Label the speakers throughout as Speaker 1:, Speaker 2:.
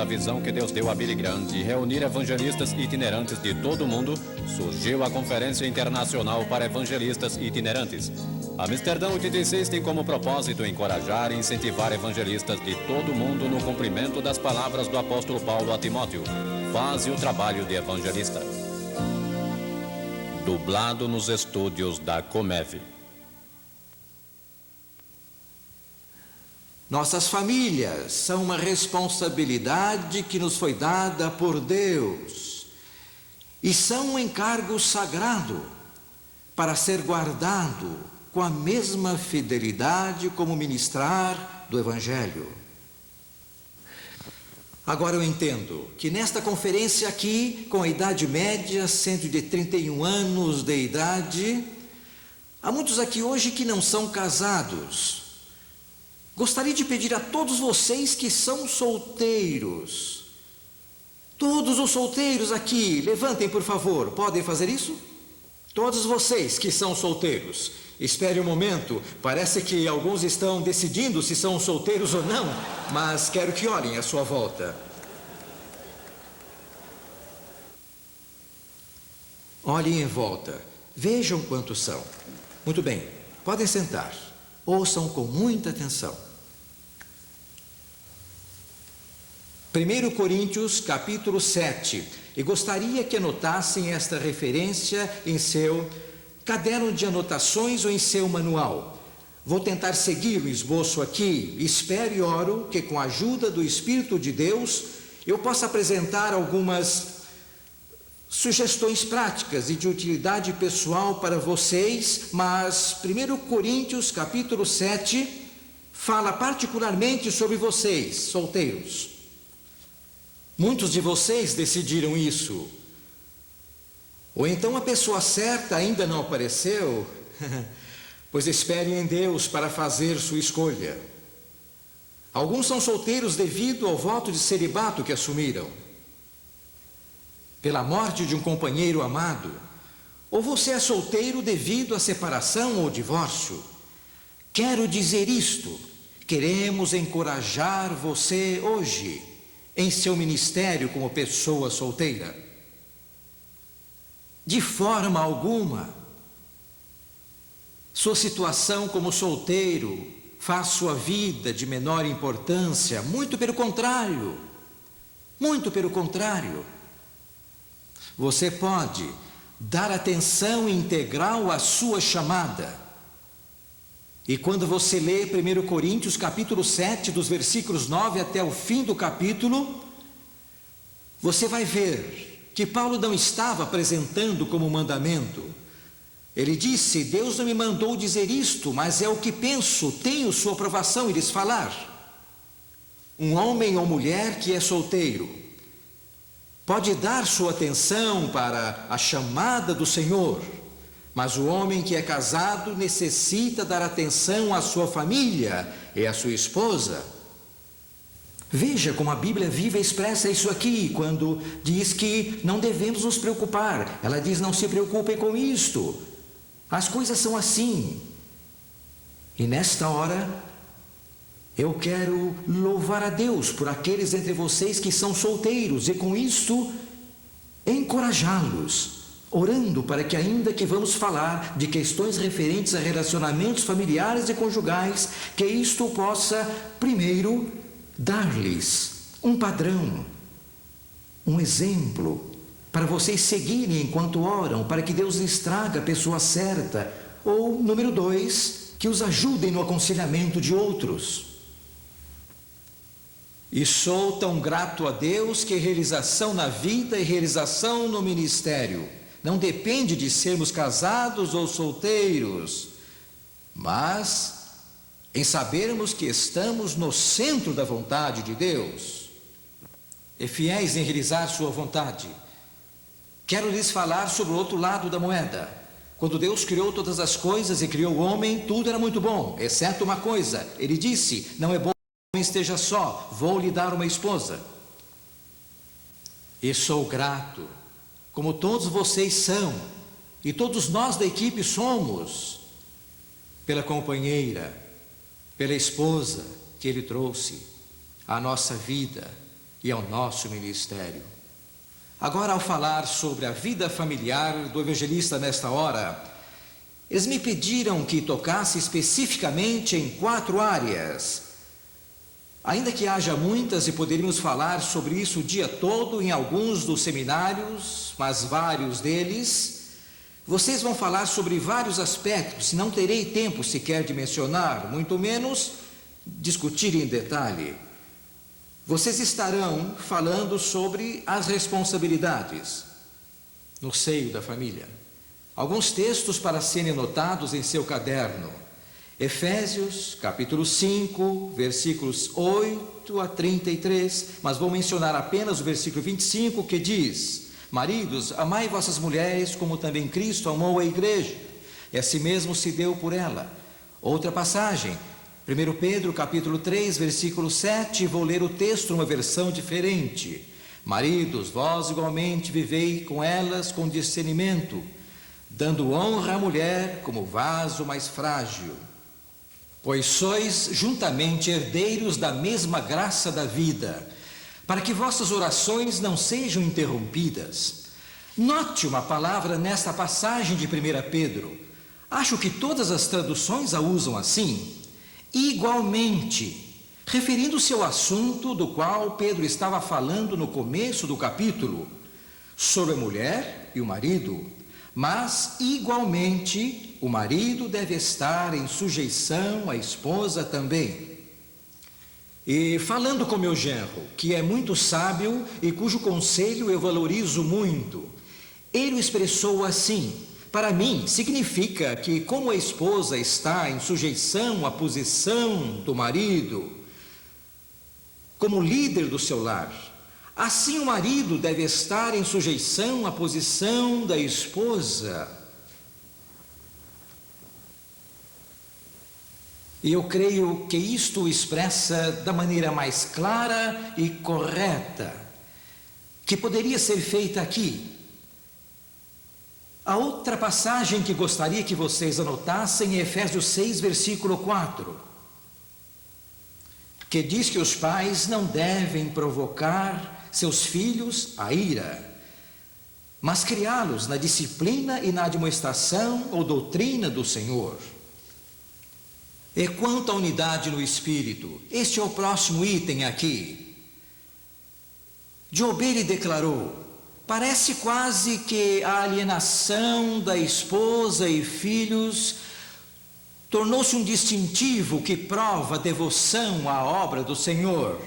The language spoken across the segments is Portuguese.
Speaker 1: da visão que Deus deu a Billy Graham de reunir evangelistas itinerantes de todo o mundo, surgiu a Conferência Internacional para Evangelistas Itinerantes. Amsterdã 86 tem como propósito encorajar e incentivar evangelistas de todo o mundo no cumprimento das palavras do apóstolo Paulo a Timóteo: faze o trabalho de evangelista. Dublado nos estúdios da Comev.
Speaker 2: Nossas famílias são uma responsabilidade que nos foi dada por Deus e são um encargo sagrado para ser guardado com a mesma fidelidade como ministrar do Evangelho. Agora eu entendo que nesta conferência aqui, com a idade média sendo de 31 anos de idade, há muitos aqui hoje que não são casados. Gostaria de pedir a todos vocês que são solteiros, todos os solteiros aqui, levantem por favor, podem fazer isso? Todos vocês que são solteiros, espere um momento, parece que alguns estão decidindo se são solteiros ou não, mas quero que olhem à sua volta. Olhem em volta, vejam quantos são. Muito bem, podem sentar, ouçam com muita atenção. 1 Coríntios, capítulo 7, e gostaria que anotassem esta referência em seu caderno de anotações ou em seu manual. Vou tentar seguir o esboço aqui. Espero e oro que com a ajuda do Espírito de Deus eu possa apresentar algumas sugestões práticas e de utilidade pessoal para vocês, mas 1 Coríntios capítulo 7 fala particularmente sobre vocês, solteiros. Muitos de vocês decidiram isso. Ou então a pessoa certa ainda não apareceu, pois esperem em Deus para fazer sua escolha. Alguns são solteiros devido ao voto de celibato que assumiram, pela morte de um companheiro amado, ou você é solteiro devido à separação ou divórcio. Quero dizer isto: queremos encorajar você hoje em seu ministério como pessoa solteira. De forma alguma, sua situação como solteiro faz sua vida de menor importância, muito pelo contrário, muito pelo contrário. Você pode dar atenção integral à sua chamada. E quando você lê 1 Coríntios capítulo 7, dos versículos 9 até o fim do capítulo, você vai ver que Paulo não estava apresentando como mandamento. Ele disse: Deus não me mandou dizer isto, mas é o que penso, tenho sua aprovação em lhes falar. Um homem ou mulher que é solteiro pode dar sua atenção para a chamada do Senhor, mas o homem que é casado necessita dar atenção à sua família e à sua esposa. Veja como a Bíblia Viva expressa isso aqui, quando diz que não devemos nos preocupar. Ela diz: não se preocupem com isto. As coisas são assim. E nesta hora, eu quero louvar a Deus por aqueles entre vocês que são solteiros e com isto encorajá-los, orando para que, ainda que vamos falar de questões referentes a relacionamentos familiares e conjugais, que isto possa primeiro dar-lhes um padrão, um exemplo para vocês seguirem enquanto oram, para que Deus lhes traga a pessoa certa, ou número 2, que os ajudem no aconselhamento de outros. E sou tão grato a Deus que realização na vida e realização no ministério não depende de sermos casados ou solteiros, mas em sabermos que estamos no centro da vontade de Deus e fiéis em realizar sua vontade. Quero lhes falar sobre o outro lado da moeda. Quando Deus criou todas as coisas e criou o homem, tudo era muito bom, exceto uma coisa. Ele disse: não é bom que o homem esteja só, vou lhe dar uma esposa. E sou grato, como todos vocês são, e todos nós da equipe somos, pela companheira, pela esposa que Ele trouxe à nossa vida, e ao nosso ministério. Agora, ao falar sobre a vida familiar do evangelista nesta hora, eles me pediram que tocasse especificamente em 4 áreas. Ainda que haja muitas e poderíamos falar sobre isso o dia todo em alguns dos seminários, mas vários deles, vocês vão falar sobre vários aspectos, não terei tempo sequer de mencionar, muito menos discutir em detalhe. Vocês estarão falando sobre as responsabilidades no seio da família. Alguns textos para serem anotados em seu caderno. Efésios, capítulo 5, versículos 8 a 33, mas vou mencionar apenas o versículo 25, que diz: maridos, amai vossas mulheres, como também Cristo amou a igreja, e a si mesmo se deu por ela. Outra passagem, 1 Pedro, capítulo 3, versículo 7, vou ler o texto numa versão diferente. Maridos, vós igualmente vivei com elas com discernimento, dando honra à mulher como vaso mais frágil, pois sois juntamente herdeiros da mesma graça da vida, para que vossas orações não sejam interrompidas. Note uma palavra nesta passagem de 1 Pedro. Acho que todas as traduções a usam assim: igualmente, referindo-se ao assunto do qual Pedro estava falando no começo do capítulo, sobre a mulher e o marido. Mas, igualmente, o marido deve estar em sujeição à esposa também. E falando com meu genro, que é muito sábio e cujo conselho eu valorizo muito, ele o expressou assim: para mim, significa que, como a esposa está em sujeição à posição do marido, como líder do seu lar, assim o marido deve estar em sujeição à posição da esposa. E eu creio que isto expressa da maneira mais clara e correta que poderia ser feita aqui. A outra passagem que gostaria que vocês anotassem é Efésios 6, versículo 4, que diz que os pais não devem provocar seus filhos à ira, mas criá-los na disciplina e na admoestação ou doutrina do Senhor. E quanto à unidade no Espírito, este é o próximo item aqui. Job lhe declarou: parece quase que a alienação da esposa e filhos tornou-se um distintivo que prova devoção à obra do Senhor.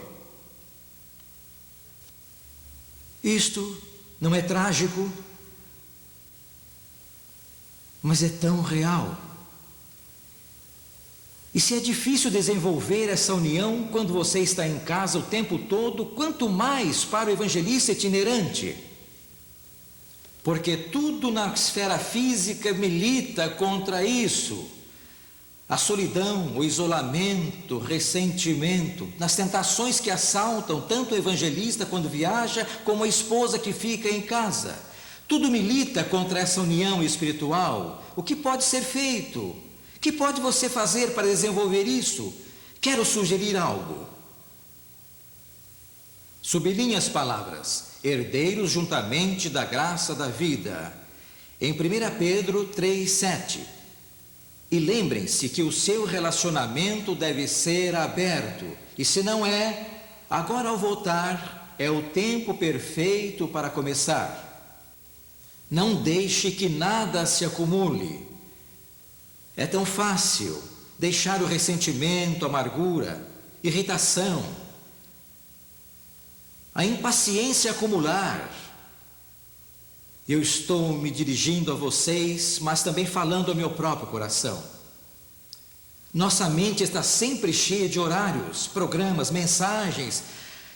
Speaker 2: Isto não é trágico, mas é tão real. E se é difícil desenvolver essa união quando você está em casa o tempo todo, quanto mais para o evangelista itinerante. Porque tudo na esfera física milita contra isso. A solidão, o isolamento, o ressentimento, nas tentações que assaltam tanto o evangelista quando viaja, como a esposa que fica em casa. Tudo milita contra essa união espiritual. O que pode ser feito? O que pode você fazer para desenvolver isso? Quero sugerir algo. Sublinhe as palavras: herdeiros juntamente da graça da vida, em 1 Pedro 3,7. E lembrem-se que o seu relacionamento deve ser aberto, e se não é, agora ao voltar é o tempo perfeito para começar. Não deixe que nada se acumule. É tão fácil deixar o ressentimento, a amargura, irritação, a impaciência acumular. Eu estou me dirigindo a vocês, mas também falando ao meu próprio coração. Nossa mente está sempre cheia de horários, programas, mensagens,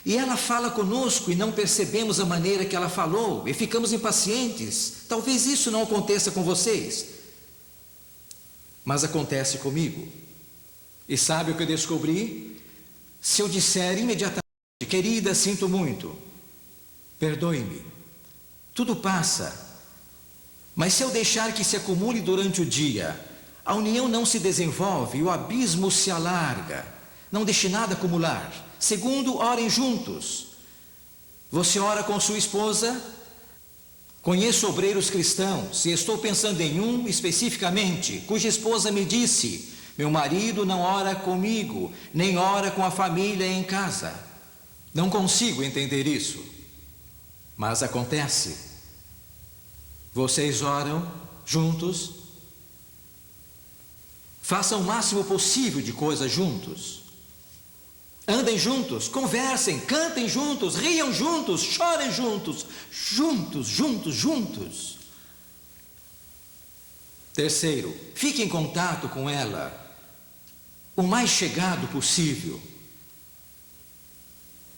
Speaker 2: e ela fala conosco e não percebemos a maneira que ela falou e ficamos impacientes. Talvez isso não aconteça com vocês, mas acontece comigo. E sabe o que eu descobri? Se eu disser imediatamente: querida, sinto muito, perdoe-me, tudo passa. Mas se eu deixar que se acumule durante o dia, a união não se desenvolve e o abismo se alarga. Não deixe nada acumular. Segundo, orem juntos. Você ora com sua esposa? Conheço obreiros cristãos e estou pensando em um especificamente, cuja esposa me disse: meu marido não ora comigo, nem ora com a família em casa. Não consigo entender isso, mas acontece. Vocês oram juntos? Façam o máximo possível de coisas juntos. Andem juntos, conversem, cantem juntos, riam juntos, chorem juntos, juntos. Terceiro, fique em contato com ela o mais chegado possível,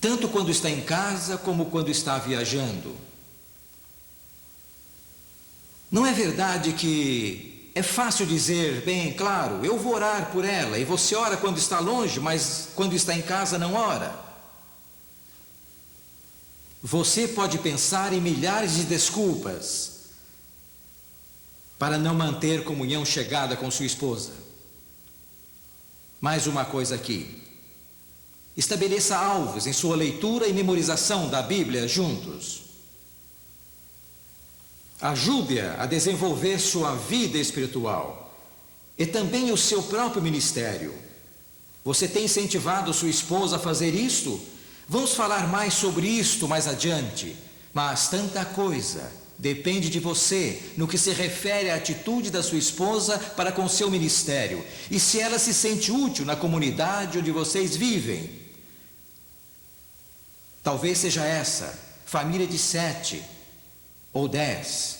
Speaker 2: tanto quando está em casa como quando está viajando. Não é verdade que é fácil dizer, bem, claro, eu vou orar por ela, e você ora quando está longe, mas quando está em casa não ora? Você pode pensar em milhares de desculpas para não manter comunhão chegada com sua esposa. Mais uma coisa aqui. Estabeleça alvos em sua leitura e memorização da Bíblia juntos. Ajude-a a desenvolver sua vida espiritual e também o seu próprio ministério. Você tem incentivado sua esposa a fazer isto? Vamos falar mais sobre isto mais adiante, mas tanta coisa depende de você no que se refere à atitude da sua esposa para com seu ministério e se ela se sente útil na comunidade onde vocês vivem. Talvez seja essa, família de 7 ou 10,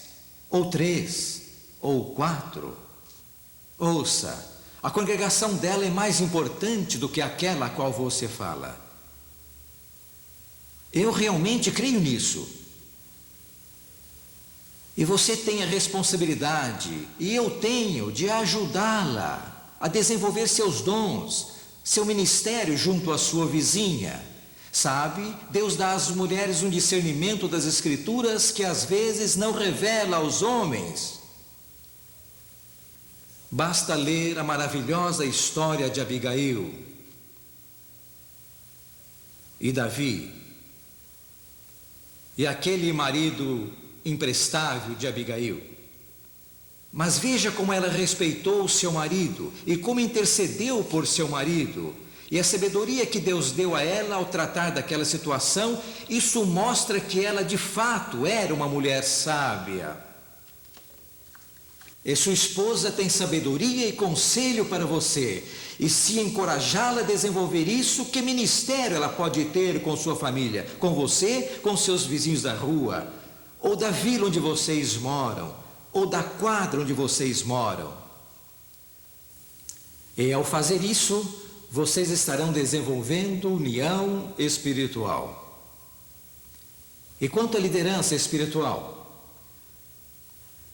Speaker 2: ou 3, ou 4. Ouça, a congregação dela é mais importante do que aquela a qual você fala. Eu realmente creio nisso. E você tem a responsabilidade, e eu tenho, de ajudá-la a desenvolver seus dons, seu ministério junto à sua vizinha. Sabe, Deus dá às mulheres um discernimento das Escrituras que às vezes não revela aos homens. Basta ler a maravilhosa história de Abigail e Davi, e aquele marido imprestável de Abigail. Mas veja como ela respeitou o seu marido e como intercedeu por seu marido. E a sabedoria que Deus deu a ela ao tratar daquela situação, isso mostra que ela de fato era uma mulher sábia. E sua esposa tem sabedoria e conselho para você. E se encorajá-la a desenvolver isso, que ministério ela pode ter com sua família? Com você, com seus vizinhos da rua, ou da vila onde vocês moram, ou da quadra onde vocês moram. E ao fazer isso, vocês estarão desenvolvendo união espiritual. E quanto à liderança espiritual,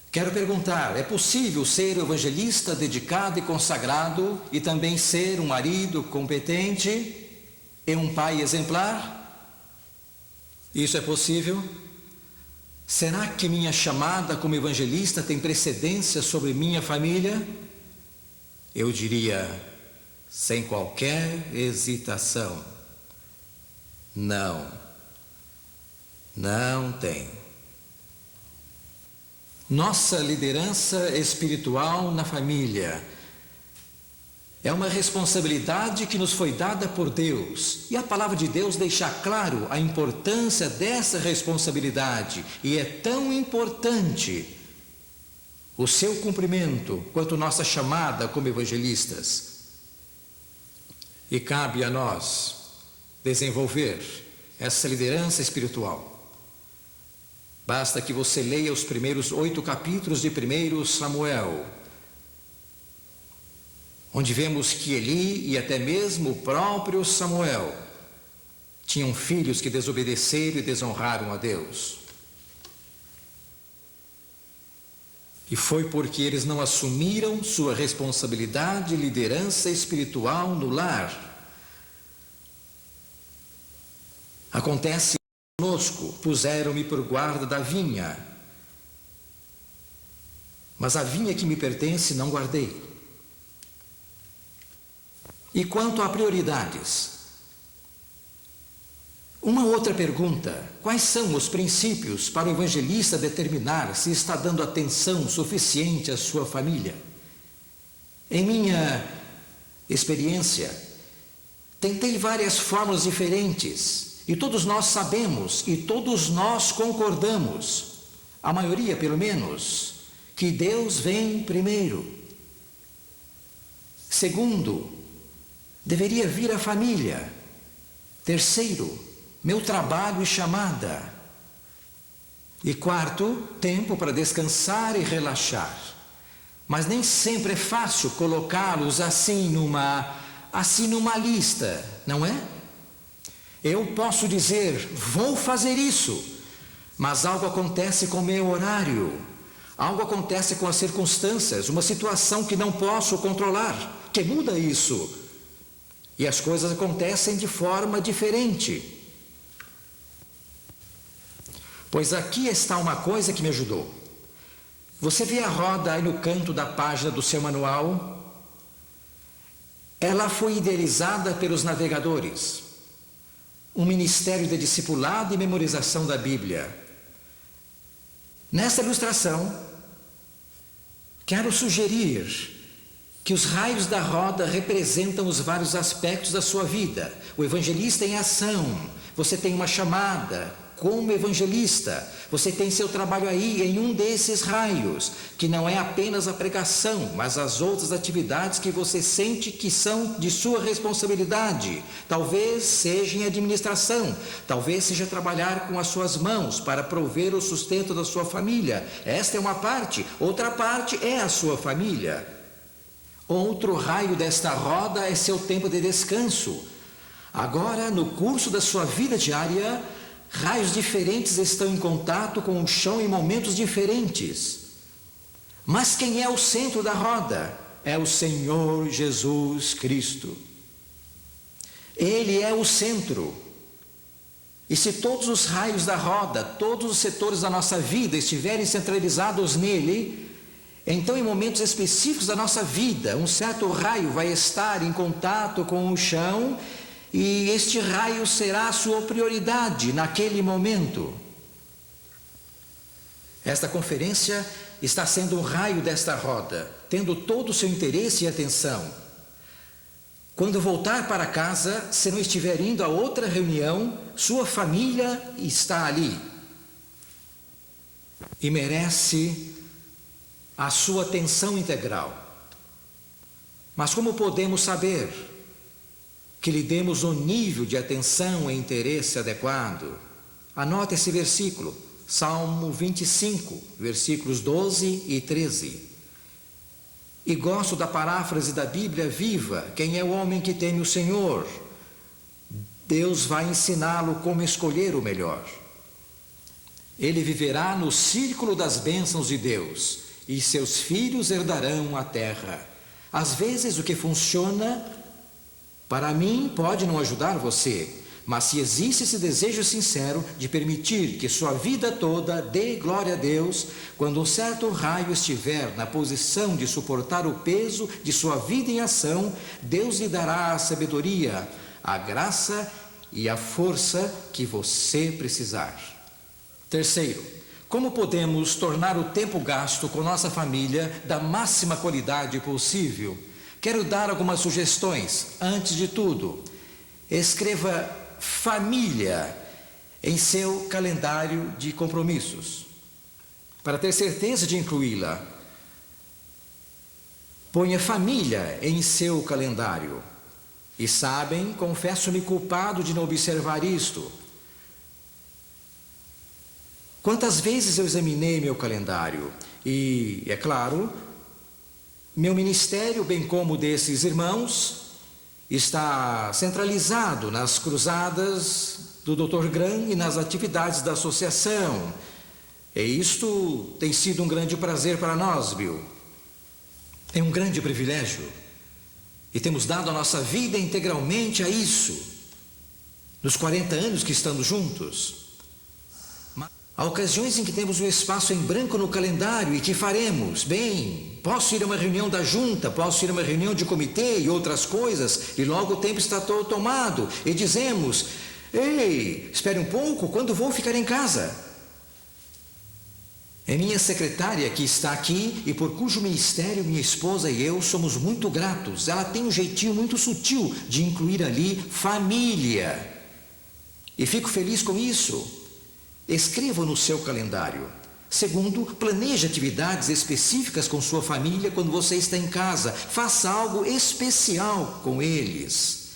Speaker 2: quero perguntar, é possível ser evangelista dedicado e consagrado e também ser um marido competente e um pai exemplar? Isso é possível? Será que minha chamada como evangelista tem precedência sobre minha família? Eu diria, sem qualquer hesitação, não tem. Nossa liderança espiritual na família é uma responsabilidade que nos foi dada por Deus, e a palavra de Deus deixa claro a importância dessa responsabilidade, e é tão importante o seu cumprimento quanto nossa chamada como evangelistas. E cabe a nós desenvolver essa liderança espiritual. Basta que você leia os primeiros 8 capítulos de 1 Samuel, onde vemos que Eli e até mesmo o próprio Samuel tinham filhos que desobedeceram e desonraram a Deus. E foi porque eles não assumiram sua responsabilidade de liderança espiritual no lar. Acontece conosco, puseram-me por guarda da vinha, mas a vinha que me pertence não guardei. E quanto a prioridades, Uma outra pergunta: quais são os princípios para o evangelista determinar se está dando atenção suficiente à sua família? Em minha experiência, tentei várias fórmulas diferentes e todos nós sabemos e todos nós concordamos, a maioria pelo menos, que Deus vem primeiro. Segundo, deveria vir a família. Terceiro, meu trabalho e chamada. E quarto, tempo para descansar e relaxar. Mas nem sempre é fácil colocá-los assim numa lista, não é? Eu posso dizer, vou fazer isso, mas algo acontece com o meu horário, algo acontece com as circunstâncias, uma situação que não posso controlar, que muda isso. E as coisas acontecem de forma diferente. Pois aqui está uma coisa que me ajudou. Você vê a roda aí no canto da página do seu manual? Ela foi idealizada pelos navegadores. Um ministério de discipulado e memorização da Bíblia. Nesta ilustração, quero sugerir que os raios da roda representam os vários aspectos da sua vida. O evangelista em ação. Você tem uma chamada como evangelista. Você tem seu trabalho aí em um desses raios, que não é apenas a pregação, mas as outras atividades que você sente que são de sua responsabilidade. Talvez seja em administração, talvez seja trabalhar com as suas mãos para prover o sustento da sua família. Esta é uma parte, outra parte é a sua família. Outro raio desta roda é seu tempo de descanso. Agora, no curso da sua vida diária, raios diferentes estão em contato com o chão em momentos diferentes. Mas quem é o centro da roda? É o Senhor Jesus Cristo. Ele é o centro. E se todos os raios da roda, todos os setores da nossa vida estiverem centralizados nele, então em momentos específicos da nossa vida, um certo raio vai estar em contato com o chão e este raio será a sua prioridade naquele momento. Esta conferência está sendo um raio desta roda, tendo todo o seu interesse e atenção. Quando voltar para casa, se não estiver indo a outra reunião, sua família está ali e merece a sua atenção integral. Mas como podemos saber que lhe demos um nível de atenção e interesse adequado? Anote esse versículo, Salmo 25, versículos 12 e 13. E gosto da paráfrase da Bíblia Viva: quem é o homem que teme o Senhor? Deus vai ensiná-lo como escolher o melhor. Ele viverá no círculo das bênçãos de Deus, e seus filhos herdarão a terra. Às vezes o que funciona para mim pode não ajudar você, mas se existe esse desejo sincero de permitir que sua vida toda dê glória a Deus, quando um certo raio estiver na posição de suportar o peso de sua vida em ação, Deus lhe dará a sabedoria, a graça e a força que você precisar. Terceiro, como podemos tornar o tempo gasto com nossa família da máxima qualidade possível? Quero dar algumas sugestões. Antes de tudo, escreva família em seu calendário de compromissos, para ter certeza de incluí-la. Ponha família em seu calendário. E sabem, confesso-me culpado de não observar isto. Quantas vezes eu examinei meu calendário e, é claro, meu ministério, bem como desses irmãos, está centralizado nas cruzadas do Dr. Graham e nas atividades da associação. E isto tem sido um grande prazer para nós, Bill. É um grande privilégio. E temos dado a nossa vida integralmente a isso, nos 40 anos que estamos juntos. Há ocasiões em que temos um espaço em branco no calendário e que faremos. Bem, posso ir a uma reunião da junta, posso ir a uma reunião de comitê e outras coisas, e logo o tempo está todo tomado. E dizemos, Ei, espere um pouco, quando vou ficar em casa? É minha secretária que está aqui e por cujo ministério minha esposa e eu somos muito gratos. Ela tem um jeitinho muito sutil de incluir ali família. E fico feliz com isso. Escreva no seu calendário. Segundo, planeje atividades específicas com sua família quando você está em casa. Faça algo especial com eles.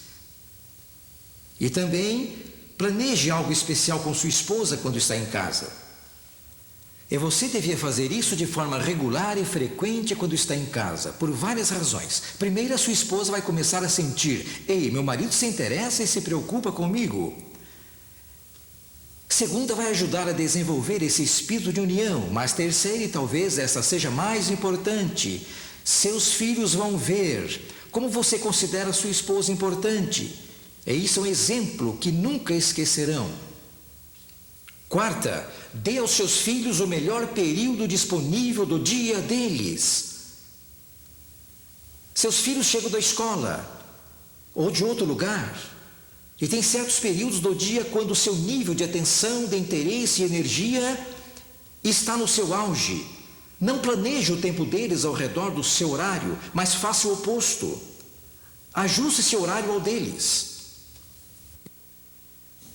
Speaker 2: E também planeje algo especial com sua esposa quando está em casa. E você devia fazer isso de forma regular e frequente quando está em casa, por várias razões. Primeiro, a sua esposa vai começar a sentir: ei, meu marido se interessa e se preocupa comigo. Segunda, vai ajudar a desenvolver esse espírito de união. Mas terceira, e talvez essa seja mais importante, seus filhos vão ver como você considera sua esposa importante. E isso é um exemplo que nunca esquecerão. Quarta, dê aos seus filhos o melhor período disponível do dia deles. Seus filhos chegam da escola ou de outro lugar e tem certos períodos do dia quando o seu nível de atenção, de interesse e energia está no seu auge. Não planeje o tempo deles ao redor do seu horário, mas faça o oposto. Ajuste seu horário ao deles.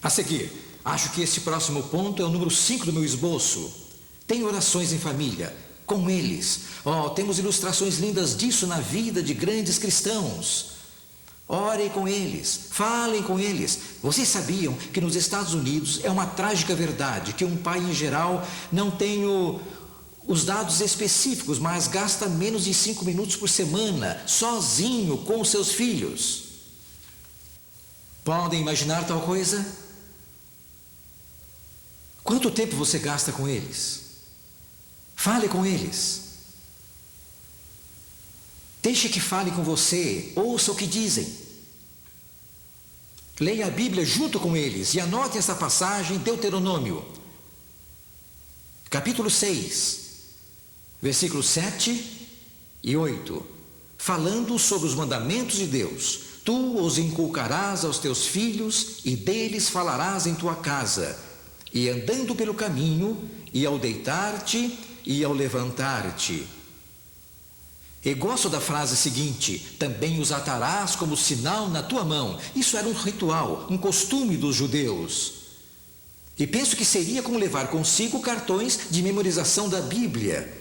Speaker 2: A seguir, acho que esse próximo ponto é o número 5 do meu esboço. Tem orações em família, com eles. Temos ilustrações lindas disso na vida de grandes cristãos. Orem com eles, falem com eles. Vocês sabiam que nos Estados Unidos é uma trágica verdade que um pai em geral não tem os dados específicos, mas gasta menos de 5 minutos por semana, sozinho com os seus filhos. Podem imaginar tal coisa? Quanto tempo você gasta com eles? Fale com eles. Deixe que fale com você, ouça o que dizem. Leia a Bíblia junto com eles e anote essa passagem, Deuteronômio, capítulo 6, versículos 7 e 8, falando sobre os mandamentos de Deus. Tu os inculcarás aos teus filhos e deles falarás em tua casa, e andando pelo caminho, e ao deitar-te, e ao levantar-te. E gosto da frase seguinte: também os atarás como sinal na tua mão. Isso era um ritual, um costume dos judeus. E penso que seria como levar consigo cartões de memorização da Bíblia,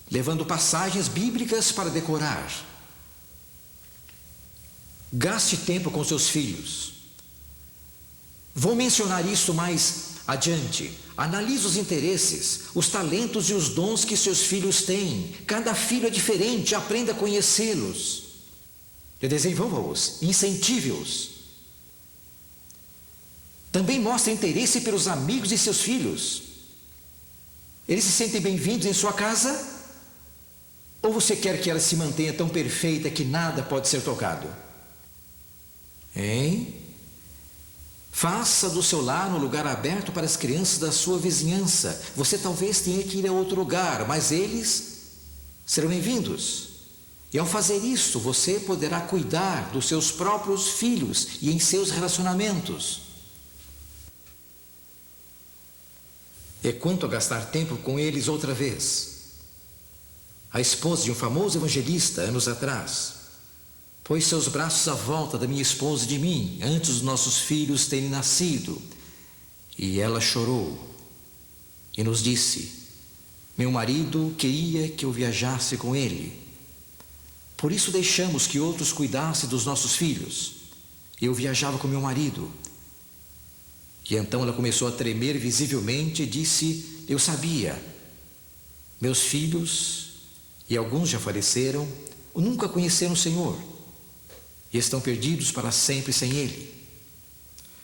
Speaker 2: levando passagens bíblicas para decorar. Gaste tempo com seus filhos. Vou mencionar isso mais adiante. Analise os interesses, os talentos e os dons que seus filhos têm. Cada filho é diferente, aprenda a conhecê-los. E desenvolva-os, incentive-os. Também mostre interesse pelos amigos de seus filhos. Eles se sentem bem-vindos em sua casa? Ou você quer que ela se mantenha tão perfeita que nada pode ser tocado? Hein? Faça do seu lar um lugar aberto para as crianças da sua vizinhança. Você talvez tenha que ir a outro lugar, mas eles serão bem-vindos. E ao fazer isso, você poderá cuidar dos seus próprios filhos e em seus relacionamentos. E quanto a gastar tempo com eles outra vez, a esposa de um famoso evangelista, anos atrás, pôs seus braços à volta da minha esposa e de mim, antes dos nossos filhos terem nascido. E ela chorou e nos disse: meu marido queria que eu viajasse com ele. Por isso deixamos que outros cuidassem dos nossos filhos. Eu viajava com meu marido. E então ela começou a tremer visivelmente e disse: eu sabia. Meus filhos, e alguns já faleceram, nunca conheceram o Senhor. E estão perdidos para sempre sem Ele.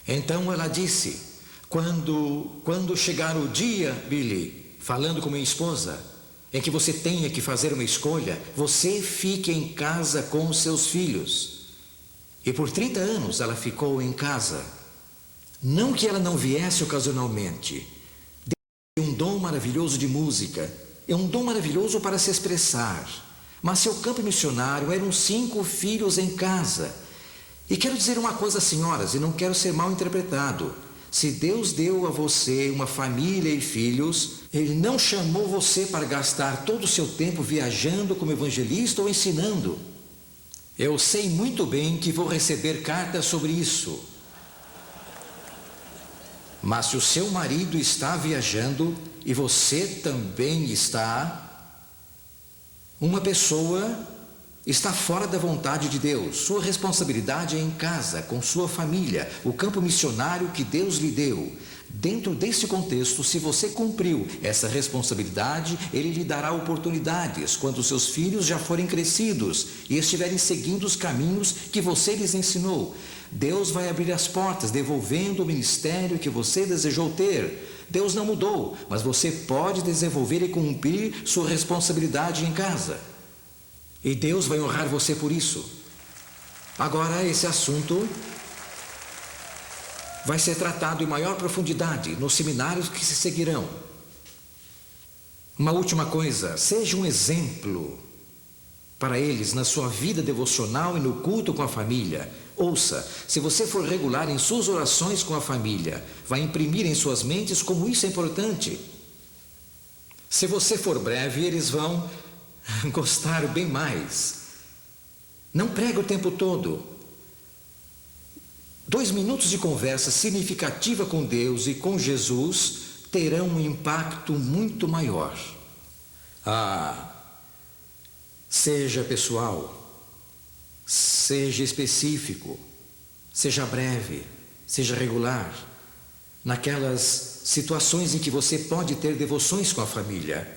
Speaker 2: Então ela disse: quando chegar o dia, Billy, falando com minha esposa, em que você tenha que fazer uma escolha, você fique em casa com os seus filhos. E por 30 anos ela ficou em casa. Não que ela não viesse ocasionalmente. Deus tem um dom maravilhoso de música, é um dom maravilhoso para se expressar. Mas seu campo missionário eram 5 filhos em casa. E quero dizer uma coisa, senhoras, e não quero ser mal interpretado. Se Deus deu a você uma família e filhos, Ele não chamou você para gastar todo o seu tempo viajando como evangelista ou ensinando. Eu sei muito bem que vou receber cartas sobre isso. Mas se o seu marido está viajando e você também está, uma pessoa está fora da vontade de Deus. Sua responsabilidade é em casa, com sua família, o campo missionário que Deus lhe deu. Dentro desse contexto, se você cumpriu essa responsabilidade, Ele lhe dará oportunidades quando seus filhos já forem crescidos e estiverem seguindo os caminhos que você lhes ensinou. Deus vai abrir as portas, devolvendo o ministério que você desejou ter. Deus não mudou, mas você pode desenvolver e cumprir sua responsabilidade em casa. E Deus vai honrar você por isso. Agora, esse assunto vai ser tratado em maior profundidade nos seminários que se seguirão. Uma última coisa, seja um exemplo para eles na sua vida devocional e no culto com a família. Ouça, se você for regular em suas orações com a família, vai imprimir em suas mentes como isso é importante. Se você for breve, eles vão gostar bem mais. Não pregue o tempo todo. 2 minutos de conversa significativa com Deus e com Jesus terão um impacto muito maior. Seja pessoal, seja específico, seja breve, seja regular, naquelas situações em que você pode ter devoções com a família.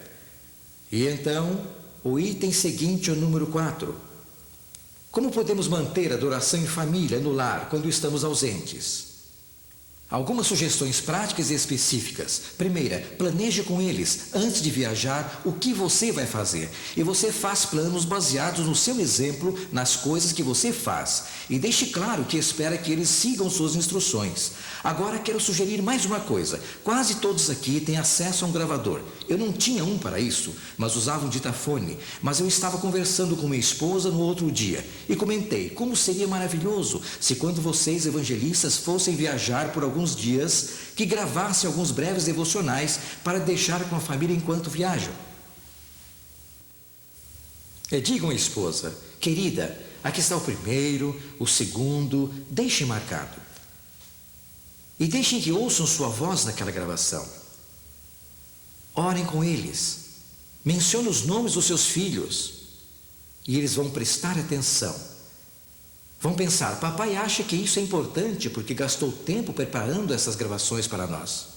Speaker 2: E então, o item seguinte, o número 4. Como podemos manter a adoração em família no lar quando estamos ausentes? Algumas sugestões práticas e específicas. Primeira, planeje com eles, antes de viajar, o que você vai fazer. E você faz planos baseados no seu exemplo, nas coisas que você faz. E deixe claro que espera que eles sigam suas instruções. Agora quero sugerir mais uma coisa. Quase todos aqui têm acesso a um gravador. Eu não tinha um para isso, mas usava um ditafone. Mas eu estava conversando com minha esposa no outro dia e comentei como seria maravilhoso se quando vocês evangelistas fossem viajar por alguns dias, que gravassem alguns breves devocionais para deixar com a família enquanto viajam. E digam à esposa, querida, aqui está o primeiro, o segundo, deixem marcado. E deixem que ouçam sua voz naquela gravação. Orem com eles. Mencione os nomes dos seus filhos. E eles vão prestar atenção. Vão pensar, papai acha que isso é importante porque gastou tempo preparando essas gravações para nós.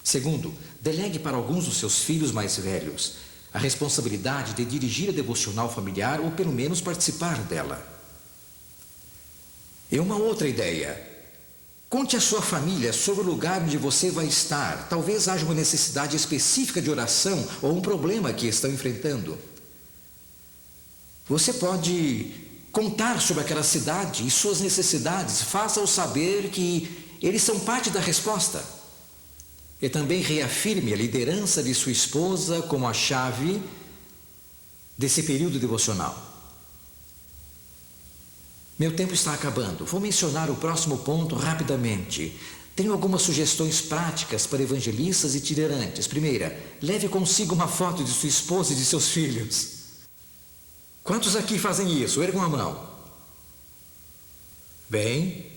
Speaker 2: Segundo, delegue para alguns dos seus filhos mais velhos a responsabilidade de dirigir a devocional familiar ou pelo menos participar dela. E uma outra ideia. Conte à sua família sobre o lugar onde você vai estar. Talvez haja uma necessidade específica de oração ou um problema que estão enfrentando. Você pode contar sobre aquela cidade e suas necessidades. Faça-os saber que eles são parte da resposta. E também reafirme a liderança de sua esposa como a chave desse período devocional. Meu tempo está acabando. Vou mencionar o próximo ponto rapidamente. Tenho algumas sugestões práticas para evangelistas itinerantes. Primeira, leve consigo uma foto de sua esposa e de seus filhos. Quantos aqui fazem isso? Ergam a mão. Bem,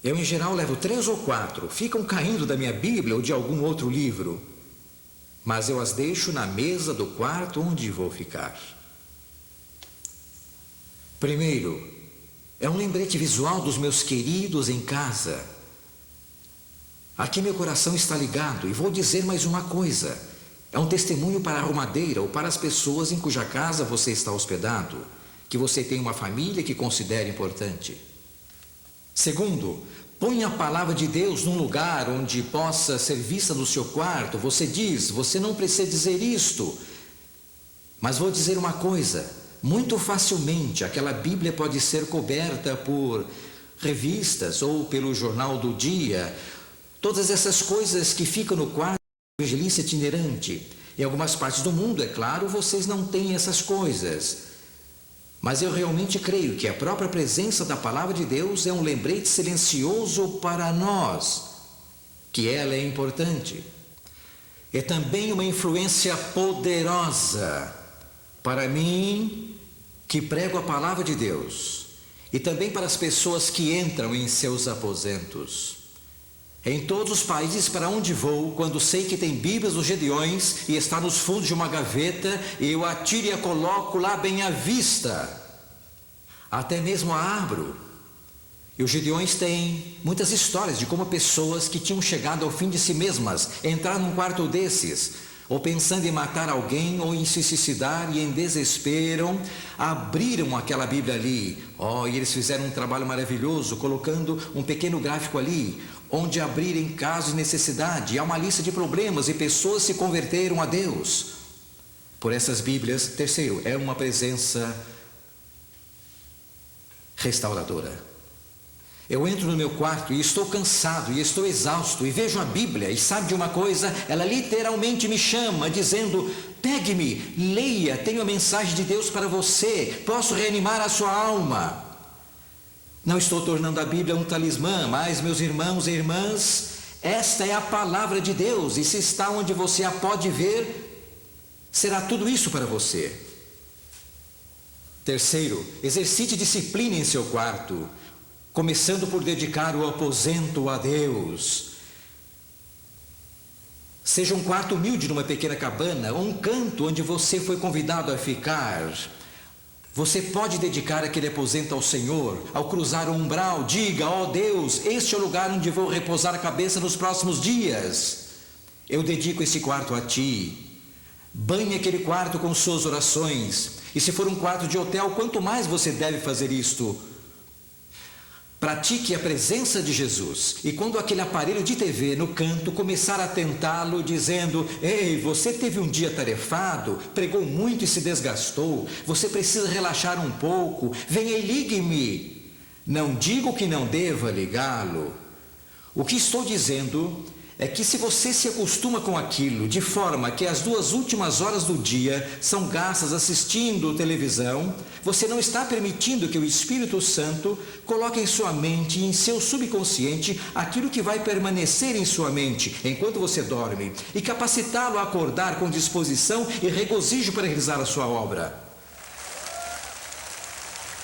Speaker 2: eu em geral levo 3 ou 4. Ficam caindo da minha Bíblia ou de algum outro livro. Mas eu as deixo na mesa do quarto onde vou ficar. Primeiro, é um lembrete visual dos meus queridos em casa. Aqui meu coração está ligado e vou dizer mais uma coisa. É um testemunho para a arrumadeira ou para as pessoas em cuja casa você está hospedado, que você tem uma família que considera importante. Segundo, ponha a palavra de Deus num lugar onde possa ser vista no seu quarto. Você diz, você não precisa dizer isto, mas vou dizer uma coisa. Muito facilmente aquela Bíblia pode ser coberta por revistas ou pelo jornal do dia. Todas essas coisas que ficam no quarto do evangelista itinerante. Em algumas partes do mundo, é claro, vocês não têm essas coisas. Mas eu realmente creio que a própria presença da palavra de Deus é um lembrete silencioso para nós, que ela é importante. É também uma influência poderosa para mim, que prego a palavra de Deus, e também para as pessoas que entram em seus aposentos. Em todos os países para onde vou, quando sei que tem Bíblias dos Gedeões e está nos fundos de uma gaveta, eu a tiro e a coloco lá bem à vista. Até mesmo a abro. E os Gedeões têm muitas histórias de como pessoas que tinham chegado ao fim de si mesmas entraram num quarto desses, ou pensando em matar alguém, ou em se suicidar, e em desespero, abriram aquela Bíblia ali. E eles fizeram um trabalho maravilhoso, colocando um pequeno gráfico ali, onde abrir em caso de necessidade. Há uma lista de problemas e pessoas se converteram a Deus por essas Bíblias. Terceiro, é uma presença restauradora. Eu entro no meu quarto e estou cansado e estou exausto e vejo a Bíblia e sabe de uma coisa? Ela literalmente me chama dizendo: pegue-me, leia, tenho a mensagem de Deus para você, posso reanimar a sua alma. Não estou tornando a Bíblia um talismã, mas, meus irmãos e irmãs, esta é a palavra de Deus, e se está onde você a pode ver, será tudo isso para você. Terceiro, exercite disciplina em seu quarto, começando por dedicar o aposento a Deus. Seja um quarto humilde numa pequena cabana, ou um canto onde você foi convidado a ficar. Você pode dedicar aquele aposento ao Senhor. Ao cruzar o umbral, diga: ó Deus, este é o lugar onde vou repousar a cabeça nos próximos dias. Eu dedico esse quarto a Ti. Banhe aquele quarto com suas orações. E se for um quarto de hotel, quanto mais você deve fazer isto. Pratique a presença de Jesus. E quando aquele aparelho de TV no canto começar a tentá-lo, dizendo: ei, você teve um dia tarefado, pregou muito e se desgastou, você precisa relaxar um pouco, venha e ligue-me. Não digo que não deva ligá-lo. O que estou dizendo é que se você se acostuma com aquilo, de forma que as 2 últimas horas do dia são gastas assistindo televisão, você não está permitindo que o Espírito Santo coloque em sua mente e em seu subconsciente aquilo que vai permanecer em sua mente enquanto você dorme, e capacitá-lo a acordar com disposição e regozijo para realizar a sua obra.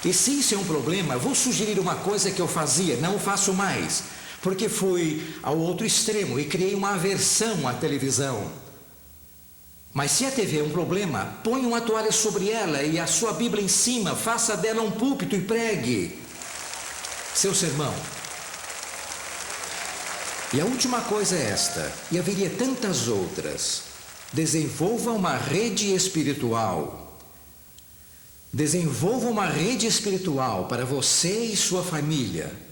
Speaker 2: E se isso é um problema, vou sugerir uma coisa que eu fazia, não faço mais, porque fui ao outro extremo e criei uma aversão à televisão. Mas se a TV é um problema, ponha uma toalha sobre ela e a sua Bíblia em cima, faça dela um púlpito e pregue seu sermão. E a última coisa é esta, e haveria tantas outras: desenvolva uma rede espiritual. Desenvolva uma rede espiritual para você e sua família.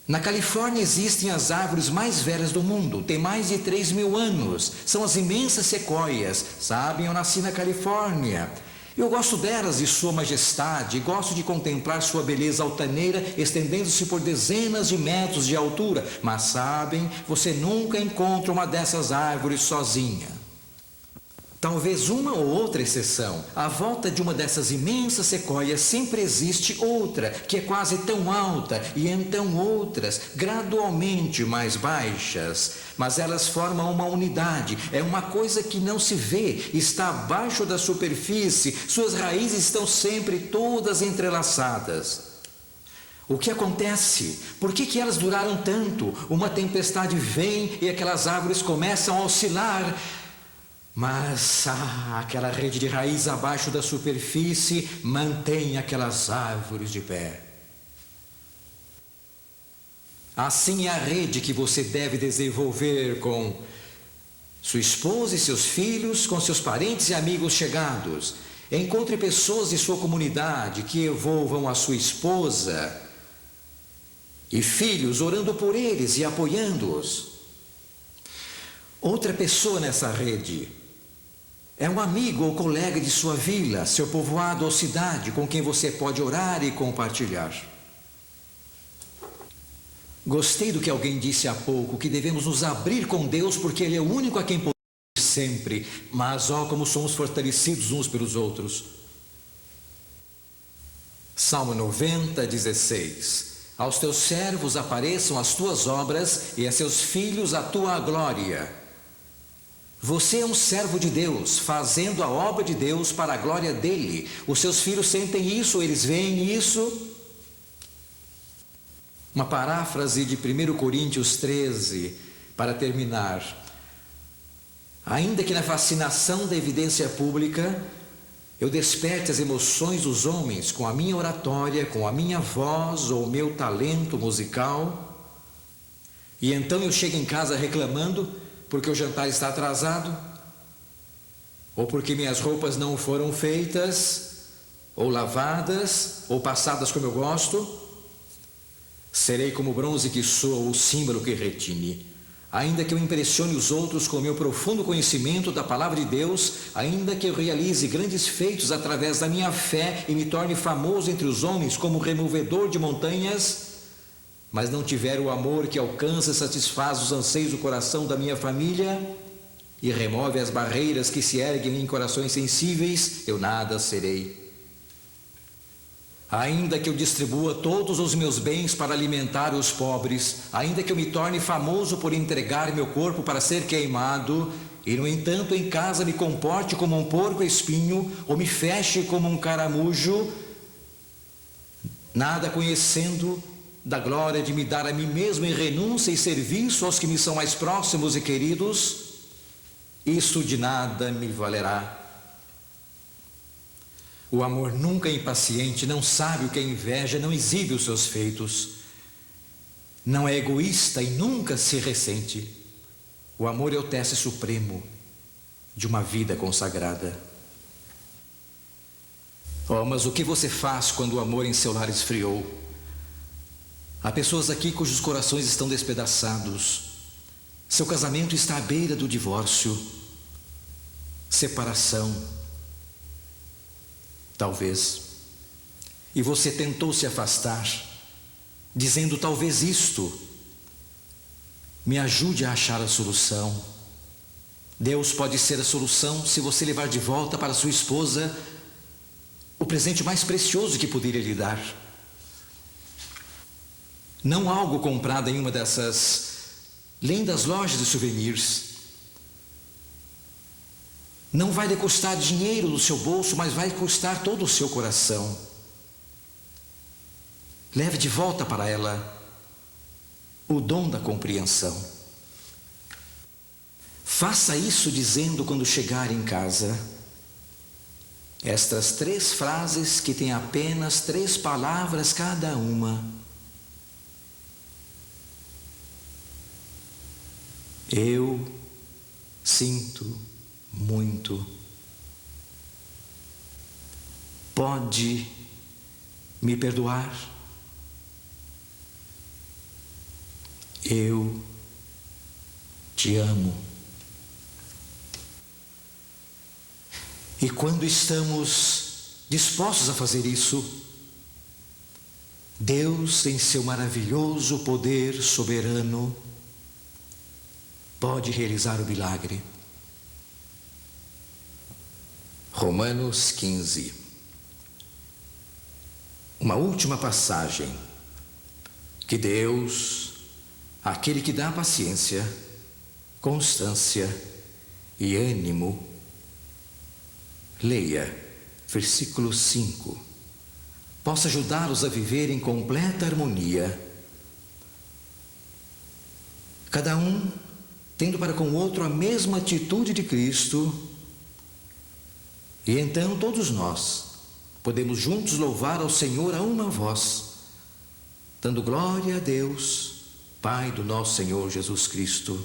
Speaker 2: Na Califórnia existem as árvores mais velhas do mundo, tem mais de 3.000 anos, são as imensas sequoias. Sabem, eu nasci na Califórnia. Eu gosto delas e sua majestade, gosto de contemplar sua beleza altaneira, estendendo-se por dezenas de metros de altura. Mas sabem, você nunca encontra uma dessas árvores sozinha. Talvez uma ou outra exceção. À volta de uma dessas imensas sequoias sempre existe outra, que é quase tão alta, e então outras, gradualmente mais baixas. Mas elas formam uma unidade, é uma coisa que não se vê, está abaixo da superfície, suas raízes estão sempre todas entrelaçadas. O que acontece? Por que elas duraram tanto? Uma tempestade vem e aquelas árvores começam a oscilar. Mas aquela rede de raiz abaixo da superfície mantém aquelas árvores de pé. Assim é a rede que você deve desenvolver com sua esposa e seus filhos, com seus parentes e amigos chegados. Encontre pessoas de sua comunidade que envolvam a sua esposa e filhos, orando por eles e apoiando-os. Outra pessoa nessa rede é um amigo ou colega de sua vila, seu povoado ou cidade, com quem você pode orar e compartilhar. Gostei do que alguém disse há pouco, que devemos nos abrir com Deus, porque Ele é o único a quem podemos ir sempre. Mas, como somos fortalecidos uns pelos outros. Salmo 90, 16. Aos teus servos apareçam as tuas obras e a seus filhos a tua glória. Você é um servo de Deus, fazendo a obra de Deus para a glória dele. Os seus filhos sentem isso, eles veem isso. Uma paráfrase de 1 Coríntios 13, para terminar. Ainda que na fascinação da evidência pública, eu desperte as emoções dos homens com a minha oratória, com a minha voz ou o meu talento musical, e então eu chego em casa reclamando porque o jantar está atrasado, ou porque minhas roupas não foram feitas, ou lavadas, ou passadas como eu gosto, serei como o bronze que soa ou o símbolo que retine. Ainda que eu impressione os outros com o meu profundo conhecimento da palavra de Deus, ainda que eu realize grandes feitos através da minha fé e me torne famoso entre os homens como removedor de montanhas, mas não tiver o amor que alcança e satisfaz os anseios do coração da minha família e remove as barreiras que se erguem em corações sensíveis, eu nada serei. Ainda que eu distribua todos os meus bens para alimentar os pobres, ainda que eu me torne famoso por entregar meu corpo para ser queimado, e no entanto em casa me comporte como um porco espinho, ou me feche como um caramujo, nada conhecendo da glória de me dar a mim mesmo em renúncia e serviço aos que me são mais próximos e queridos, isso de nada me valerá. O amor nunca é impaciente, não sabe o que é inveja, não exibe os seus feitos, não é egoísta e nunca se ressente. O amor é o teste supremo de uma vida consagrada. Oh, mas o que você faz quando o amor em seu lar esfriou? Há pessoas aqui cujos corações estão despedaçados. Seu casamento está à beira do divórcio, separação. Talvez. E você tentou se afastar, dizendo talvez isto me ajude a achar a solução. Deus pode ser a solução se você levar de volta para sua esposa o presente mais precioso que poderia lhe dar. Não algo comprado em uma dessas lindas lojas de souvenirs. Não vai lhe custar dinheiro do seu bolso, mas vai custar todo o seu coração. Leve de volta para ela o dom da compreensão. Faça isso dizendo quando chegar em casa estas 3 frases que têm apenas 3 palavras cada uma. Eu sinto muito. Pode me perdoar? Eu te amo. E quando estamos dispostos a fazer isso, Deus, em seu maravilhoso poder soberano, pode realizar o milagre. Romanos 15. Uma última passagem que Deus, aquele que dá paciência, constância e ânimo, leia, versículo 5, possa ajudá-los a viver em completa harmonia, cada um tendo para com o outro a mesma atitude de Cristo. E então todos nós podemos juntos louvar ao Senhor a uma voz, dando glória a Deus, Pai do nosso Senhor Jesus Cristo.